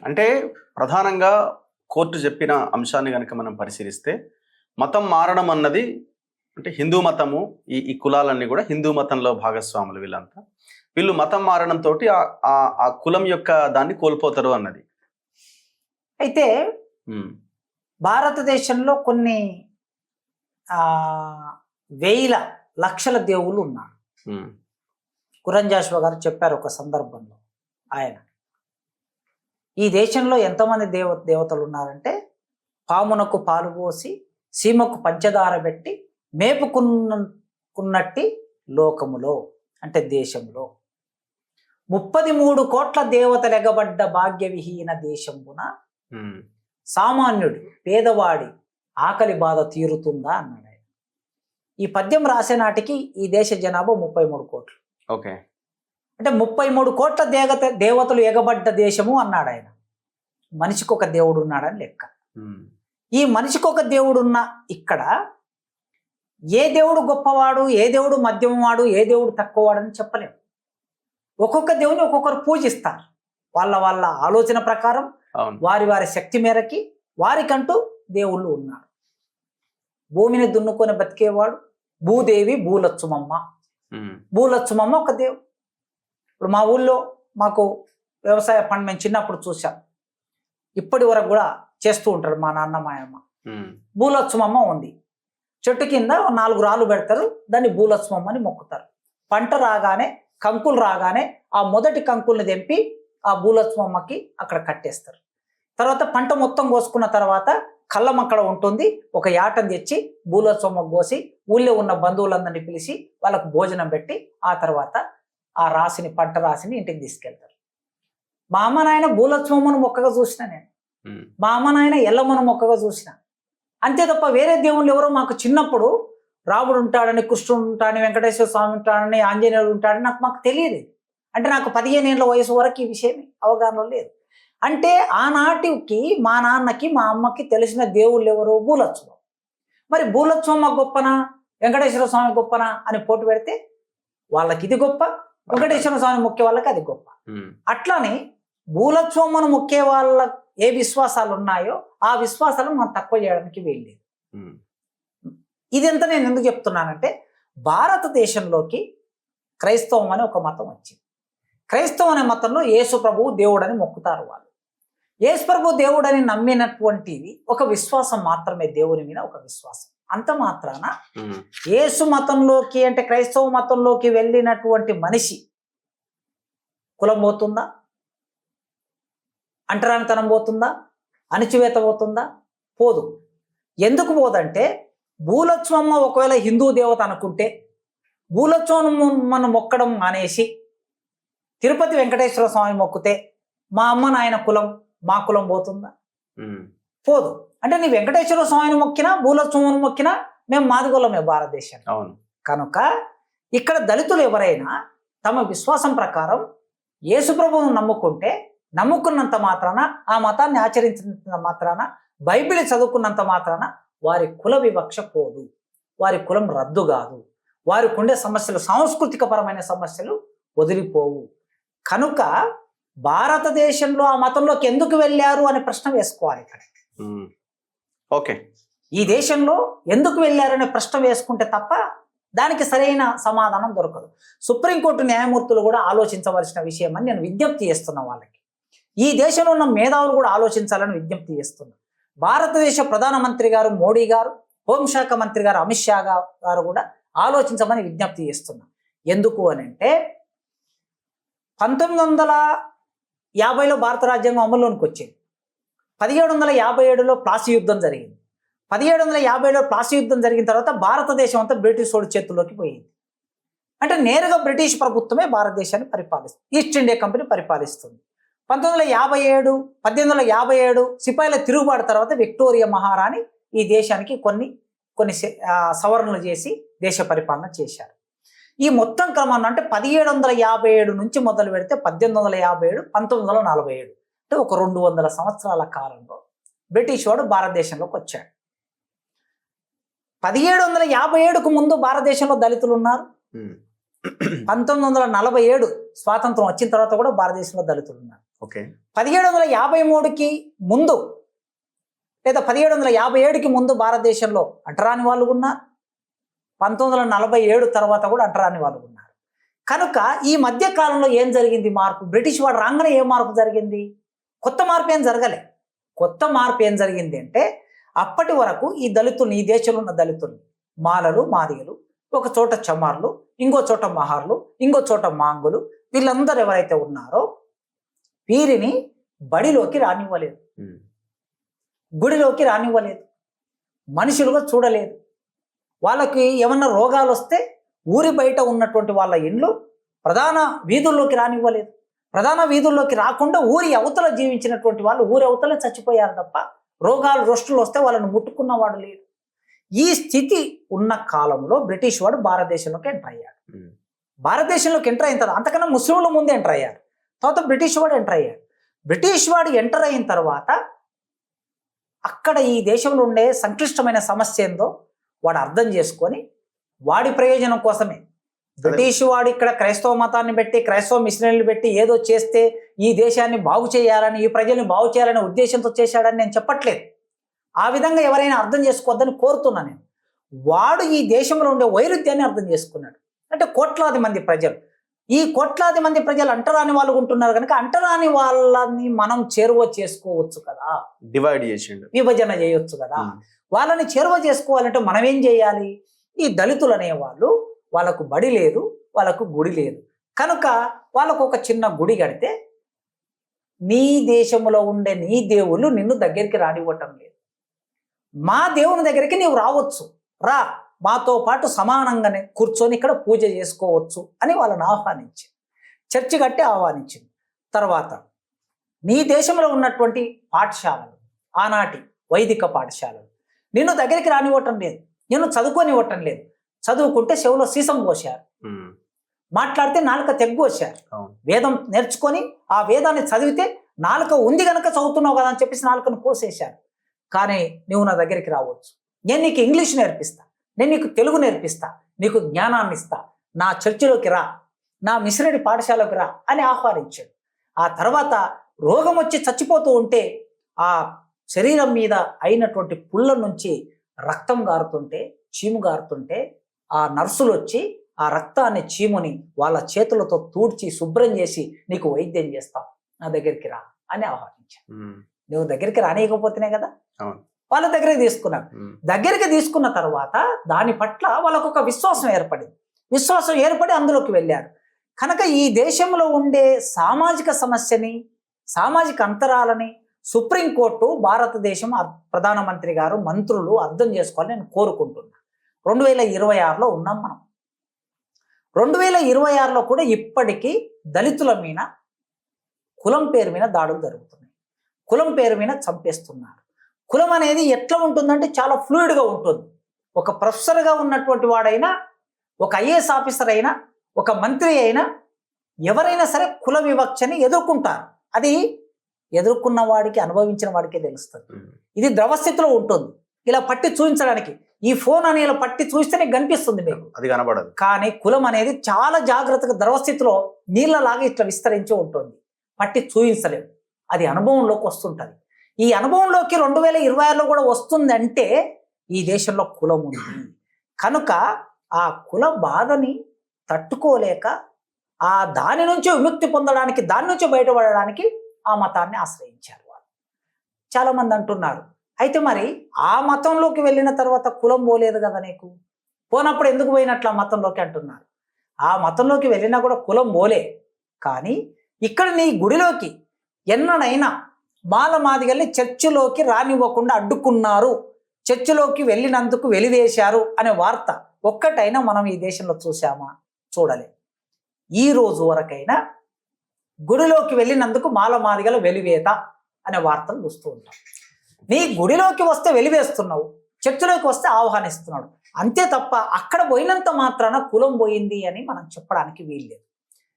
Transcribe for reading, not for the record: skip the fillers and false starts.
అంటే ప్రధానంగా కోర్టు చెప్పిన అంశాన్ని కనుక మనం పరిశీలిస్తే మతం మారడం అన్నది అంటే హిందూ మతము ఈ కులాలన్నీ కూడా హిందూ మతంలో భాగస్వాములు వీళ్ళంతా. వీళ్ళు మతం మారడంతో ఆ కులం యొక్క దాన్ని కోల్పోతారు అన్నది. అయితే భారతదేశంలో కొన్ని వేల లక్షల దేవుళ్ళు ఉన్నారు. కురంజాశ్వ గారు చెప్పారు ఒక సందర్భంలో. ఆయన ఈ దేశంలో ఎంతమంది దేవతలు ఉన్నారంటే, పామునకు పాలు పోసి సీమకు పంచదార పెట్టి మేపుకున్నట్టి లోకములో అంటే దేశంలో 33 కోట్ల దేవతలు ఎగబడ్డ భాగ్య విహీన దేశంబున సామాన్యుడు పేదవాడి ఆకలి బాధ తీరుతుందా అన్నాడు ఆయన. ఈ పద్యం రాసే నాటికి ఈ దేశ జనాభా 33 కోట్లు. ఓకే, అంటే 33 కోట్ల దేవతలు ఎగబడ్డ దేశము అన్నాడు ఆయన. మనిషికి ఒక దేవుడు ఉన్నాడని లెక్క. ఈ మనిషికి ఒక దేవుడున్న ఇక్కడ ఏ దేవుడు గొప్పవాడు, ఏ దేవుడు మధ్యమవాడు, ఏ దేవుడు తక్కువవాడని చెప్పలేము. ఒక్కొక్క దేవుని ఒక్కొక్కరు పూజిస్తారు. వాళ్ళ ఆలోచన ప్రకారం వారి శక్తి మేరకి వారికంటూ దేవుళ్ళు ఉన్నారు. భూమిని దున్నుకొని బతికేవాడు భూదేవి భూలచ్చుమమ్మ. భూలచ్చుమమ్మ ఒక దేవుడు. ఇప్పుడు మా ఊళ్ళో మాకు వ్యవసాయ పని మేము చిన్నప్పుడు చూసాం, ఇప్పటి వరకు కూడా చేస్తూ ఉంటారు మా నాన్న మా అమ్మ. భూలచ్చుమమ్మ ఉంది. చెట్టు కింద 4 రాళ్ళు పెడతారు, దాన్ని భూలచ్చుమమ్మ అని మొక్కుతారు. పంట రాగానే కంకులు రాగానే ఆ మొదటి కంకుల్ని తెంపి ఆ భూలచ్చుమమ్మకి అక్కడ కట్టేస్తారు. తర్వాత పంట మొత్తం కోసుకున్న తర్వాత కళ్ళం అక్కడ ఉంటుంది, ఒక యాటను తెచ్చి భూలచ్చుమమ్మకు కోసి ఊళ్ళో ఉన్న బంధువులందరినీ పిలిచి వాళ్ళకు భోజనం పెట్టి ఆ తర్వాత ఆ రాశిని పంట రాశిని ఇంటికి తీసుకెళ్తారు. మా అమ్మ నాయన భూలచ్చుమమ్మను మొక్కగా చూసిన నేను, మా అమ్మ నాయన ఎల్లమ్మను మొక్కగా చూసిన. అంతే తప్ప వేరే దేవుళ్ళు ఎవరో మాకు చిన్నప్పుడు రాముడు ఉంటాడని, కృష్ణుడు ఉంటాడని, వెంకటేశ్వర స్వామి ఉంటాడని, ఆంజనేయుడు ఉంటాడని మాకు తెలియదు. అంటే నాకు 15 ఏళ్ళ వయసు వరకు ఈ విషయం అవగాహన లేదు. అంటే ఆనాటికి మా నాన్నకి మా అమ్మకి తెలిసిన దేవుళ్ళు ఎవరు? భూలచ్చుమమ్మ. మరి భూలచ్చుమమ్మ గొప్పనా వెంకటేశ్వర స్వామి గొప్పనా అని పోటీ పెడితే వాళ్ళకి ఇది గొప్ప, వెంకటేశ్వర స్వామి మొక్కే వాళ్ళకి అది గొప్ప. అట్లానే భూలచ్చుమమ్మను మొక్కే వాళ్ళ ఏ విశ్వాసాలు ఉన్నాయో ఆ విశ్వాసాలను మనం తక్కువ చేయడానికి వీల్లేదు. ఇదంతా నేను ఎందుకు చెప్తున్నానంటే, భారతదేశంలోకి క్రైస్తవం అనే ఒక మతం వచ్చింది. క్రైస్తవం అనే మతంలో యేసు ప్రభువు దేవుడని మొక్కుతారు వాళ్ళు. యేసు ప్రభు దేవుడని నమ్మినటువంటిది ఒక విశ్వాసం మాత్రమే, దేవుని మీద ఒక విశ్వాసం. అంత మాత్రాన యేసు మతంలోకి అంటే క్రైస్తవ మతంలోకి వెళ్ళినటువంటి మనిషి కులం పోతుందా, అంటరానితనం పోతుందా, అణచివేత పోతుందా? పోదు. ఎందుకు పోదంటే, భూలచ్చుమమ్మ ఒకవేళ హిందూ దేవత అనుకుంటే భూలచ్చుమమ్మను మొక్కడం మానేసి తిరుపతి వెంకటేశ్వర స్వామి మొక్కితే మా అమ్మ నాయన కులం మా కులం పోతుందా? పోదు. అంటే నీ వెంకటేశ్వర స్వామిని మొక్కినా భూలచ్చుమమ్మను మొక్కినా మేము మాదిగోళమే భారతదేశం. కనుక ఇక్కడ దళితులు ఎవరైనా తమ విశ్వాసం ప్రకారం యేసుప్రభువును నమ్ముకున్నంత మాత్రాన, ఆ మతాన్ని ఆచరించినంత మాత్రాన, బైబిల్ చదువుకున్నంత మాత్రాన వారి కుల వివక్ష పోదు, వారి కులం రద్దు కాదు, వారికి ఉండే సమస్యలు సాంస్కృతిక పరమైన సమస్యలు వదిలిపోవు. కనుక భారతదేశంలో ఆ మతంలోకి ఎందుకు వెళ్ళారు అనే ప్రశ్న వేసుకోవాలి ఇక్కడ. ఓకే, ఈ దేశంలో ఎందుకు వెళ్ళారు అనే ప్రశ్న వేసుకుంటే తప్ప దానికి సరైన సమాధానం దొరకదు. సుప్రీంకోర్టు న్యాయమూర్తులు కూడా ఆలోచించవలసిన విషయం అని నేను విజ్ఞప్తి చేస్తున్నా వాళ్ళకి. ఈ దేశంలో ఉన్న మేధావులు కూడా ఆలోచించాలని విజ్ఞప్తి చేస్తున్నా. భారతదేశ ప్రధానమంత్రి గారు మోడీ గారు, హోంశాఖ మంత్రి గారు అమిత్ షా గారు కూడా ఆలోచించమని విజ్ఞప్తి చేస్తున్నా. ఎందుకు అని అంటే, 1950లో భారత రాజ్యాంగం అమల్లోనికి వచ్చింది. 1757లో ప్లాసీ యుద్ధం జరిగింది. 1757లో ప్లాసీ యుద్ధం జరిగిన తర్వాత భారతదేశం అంతా బ్రిటిష్ వాడి చేతుల్లోకి పోయింది. అంటే నేరుగా బ్రిటిష్ ప్రభుత్వమే భారతదేశాన్ని పరిపాలిస్తుంది, ఈస్ట్ ఇండియా కంపెనీ పరిపాలిస్తుంది. 1857 సిపాయిల తిరుగుబాటు తర్వాత విక్టోరియా మహారాణి ఈ దేశానికి కొన్ని సవరణలు చేసి దేశ పరిపాలన చేశారు. ఈ మొత్తం క్రమంలో అంటే 1757 నుంచి మొదలు పెడితే 1857, 1947 అంటే ఒక 200 సంవత్సరాల కాలంలో బ్రిటిష్ వాడు భారతదేశంలోకి వచ్చాడు. 1757కు ముందు భారతదేశంలో దళితులు ఉన్నారు. 1947 స్వాతంత్రం వచ్చిన తర్వాత కూడా భారతదేశంలో దళితులు ఉన్నారు. ఓకే. 1753కి ముందు లేదా 1757కి ముందు భారతదేశంలో అంటరాని వాళ్ళు ఉన్నారు. 1947 తర్వాత కూడా అంటరాని వాళ్ళు ఉన్నారు. కనుక ఈ మధ్య కాలంలో ఏం జరిగింది మార్పు? బ్రిటిష్ వాడు రాగానే ఏ మార్పు జరిగింది? కొత్త మార్పు ఏం జరగలే. కొత్త మార్పు ఏం జరిగింది అంటే, అప్పటి వరకు ఈ దళితుల్ని, ఈ దేశంలో ఉన్న దళితుల్ని, మాలలు, మాదిగలు, ఒక చోట చమార్లు, ఇంకో చోట మహార్లు, ఇంకో చోట మాంగులు, వీళ్ళందరూ ఎవరైతే ఉన్నారో వీరిని బడిలోకి రానివ్వలేదు, గుడిలోకి రానివ్వలేదు, మనుషులుగా చూడలేదు. వాళ్ళకి ఏమన్నా రోగాలు వస్తే ఊరి బయట ఉన్నటువంటి వాళ్ళ ఇండ్లు ప్రధాన వీధుల్లోకి రానివ్వలేదు. ప్రధాన వీధుల్లోకి రాకుండా ఊరి అవతల జీవించినటువంటి వాళ్ళు ఊరి అవతలే చచ్చిపోయారు తప్ప రోగాలు రొస్టులు వస్తే వాళ్ళని ముట్టుకున్నవాడు లేడు. ఈ స్థితి ఉన్న కాలంలో బ్రిటిష్ వాడు భారతదేశంలోకి ఎంటర్ అయ్యాడు. భారతదేశంలోకి ఎంటర్ అయిన తర్వాత, అంతకన్నా ముస్లింల ముందే ఎంటర్ అయ్యారు, తర్వాత బ్రిటిష్ వాడు ఎంటర్ అయ్యాడు. బ్రిటిష్ వాడు ఎంటర్ అయిన తర్వాత అక్కడ ఈ దేశంలో ఉండే సంక్లిష్టమైన సమస్య ఏందో వాడు అర్థం చేసుకొని వాడి ప్రయోజనం కోసమే, బ్రిటిష్ వాడు ఇక్కడ క్రైస్తవ మతాన్ని పెట్టి, క్రైస్తవ మిషనరీలు పెట్టి ఏదో చేస్తే ఈ దేశాన్ని బాగు చేయాలని, ఈ ప్రజల్ని బాగు చేయాలనే ఉద్దేశంతో చేశాడని నేను చెప్పట్లేదు. ఆ విధంగా ఎవరైనా అర్థం చేసుకోవద్దని కోరుతున్నాను నేను. వాడు ఈ దేశంలో ఉండే వైరుధ్యాన్ని అర్థం చేసుకున్నాడు. అంటే కోట్లాది మంది ప్రజలు, ఈ కోట్లాది మంది ప్రజలు అంటరాని వాళ్ళు ఉంటున్నారు కనుక అంటరాని వాళ్ళని మనం చేరువ చేసుకోవచ్చు కదా, డివైడ్ చేసిండు, విభజన చేయొచ్చు కదా. వాళ్ళని చేరువ చేసుకోవాలంటే మనం ఏం చేయాలి? ఈ దళితులు అనేవాళ్ళు, వాళ్ళకు బడి లేదు, వాళ్ళకు గుడి లేదు, కనుక వాళ్ళకు ఒక చిన్న గుడి కడితే నీ దేశంలో ఉండే నీ దేవుళ్ళు నిన్ను దగ్గరికి రానివ్వటం లేదు, మా దేవుని దగ్గరికి నీవు రావచ్చు, రా, మాతో పాటు సమానంగానే కూర్చొని ఇక్కడ పూజ చేసుకోవచ్చు అని వాళ్ళని ఆహ్వానించింది. చర్చి కట్టి ఆహ్వానించింది. తర్వాత నీ దేశంలో ఉన్నటువంటి పాఠశాలలు, ఆనాటి వైదిక పాఠశాలలు నిన్ను దగ్గరికి రానివ్వటం లేదు, నిన్ను చదువుకోనివ్వటం లేదు. చదువుకుంటే చెవులో సీసం పోశారు, మాట్లాడితే నాలుక తెగ్గోశారు. వేదం నేర్చుకొని ఆ వేదాన్ని చదివితే నాలుక ఉంది కనుక చదువుతున్నావు కదా అని చెప్పేసి నాలుకను కోసేశారు. కానీ నువ్వు నా దగ్గరికి రావచ్చు, నేను నీకు ఇంగ్లీష్ నేర్పిస్తా, నేను నీకు తెలుగు నేర్పిస్తా, నీకు జ్ఞానాన్ని ఇస్తా, నా చర్చిలోకి రా, నా మిషనరీ పాఠశాలకు రా అని ఆహ్వానించాడు. ఆ తర్వాత రోగం వచ్చి చచ్చిపోతూ ఉంటే ఆ శరీరం మీద అయినటువంటి పుల్ల నుంచి రక్తం గారుతుంటే, చీము గారుతుంటే ఆ నర్సులు వచ్చి ఆ రక్తాన్ని, చీముని వాళ్ళ చేతులతో తూడ్చి శుభ్రం చేసి నీకు వైద్యం చేస్తాం, నా దగ్గరికి రా అని ఆహ్వానించాడు. నువ్వు దగ్గరికి రానియకపోతేనే కదా వాళ్ళ దగ్గరికి తీసుకున్నాడు. దగ్గరికి తీసుకున్న తర్వాత దాని పట్ల వాళ్ళకు ఒక విశ్వాసం ఏర్పడింది. విశ్వాసం ఏర్పడి అందులోకి వెళ్ళారు. కనుక ఈ దేశంలో ఉండే సామాజిక సమస్యని, సామాజిక అంతరాలని సుప్రీంకోర్టు, భారతదేశం ప్రధానమంత్రి గారు, మంత్రులు అర్థం చేసుకోవాలని నేను కోరుకుంటున్నాను. 2026లో ఉన్నాం మనం. 2026లో కూడా ఇప్పటికీ దళితుల మీద కులం పేరు మీద దాడులు జరుగుతున్నాయి, కులం పేరు మీద చంపేస్తున్నారు. కులం అనేది ఎట్లా ఉంటుందంటే చాలా ఫ్లూయిడ్గా ఉంటుంది. ఒక ప్రొఫెసర్గా ఉన్నటువంటి వాడైనా, ఒక ఐఏఎస్ ఆఫీసర్ అయినా, ఒక మంత్రి అయినా, ఎవరైనా సరే కుల వివక్షని ఎదుర్కొంటారు. అది ఎదుర్కొన్న వాడికి, అనుభవించిన వాడికే తెలుస్తుంది. ఇది ద్రవస్థితిలో ఉంటుంది. ఇలా పట్టి చూపించడానికి ఈ ఫోన్ అని ఇలా పట్టి చూస్తే నీకు కనిపిస్తుంది, మీకు అది కనబడదు. కానీ కులం అనేది చాలా జాగ్రత్తగా ద్రవస్థితిలో నీళ్ళలాగా ఇట్లా విస్తరించి ఉంటుంది, పట్టి చూపించలేము. అది అనుభవంలోకి వస్తుంటుంది. ఈ అనుభవంలోకి 2026లో కూడా వస్తుందంటే ఈ దేశంలో కులం ఉంది కనుక ఆ కుల బాధని తట్టుకోలేక ఆ దాని నుంచి విముక్తి పొందడానికి, దాని నుంచి బయటపడడానికి ఆ మతాన్ని ఆశ్రయించారు వాళ్ళు. చాలామంది అంటున్నారు, అయితే మరి ఆ మతంలోకి వెళ్ళిన తర్వాత కులం పోలేదు కదా నీకు, పోనప్పుడు ఎందుకు పోయినట్లు ఆ మతంలోకి అంటున్నారు. ఆ మతంలోకి వెళ్ళినా కూడా కులం పోలే, కానీ ఇక్కడ నీ గుడిలోకి ఎన్నడైనా మాల మాదిగల్ని చర్చిలోకి రానివ్వకుండా అడ్డుకున్నారు, చర్చిలోకి వెళ్ళినందుకు వెలివేశారు అనే వార్త ఒక్కటైనా మనం ఈ దేశంలో చూసామా? చూడలే. ఈ రోజు వరకైనా గుడిలోకి వెళ్ళినందుకు మాల మాదిగల వెలివేత అనే వార్తలు చూస్తూ ఉంటాం. నీ గుడిలోకి వస్తే వెలివేస్తున్నావు, చర్చిలోకి వస్తే ఆహ్వానిస్తున్నాడు, అంతే తప్ప అక్కడ పోయినంత మాత్రాన కులం పోయింది అని మనం చెప్పడానికి వీల్లేదు.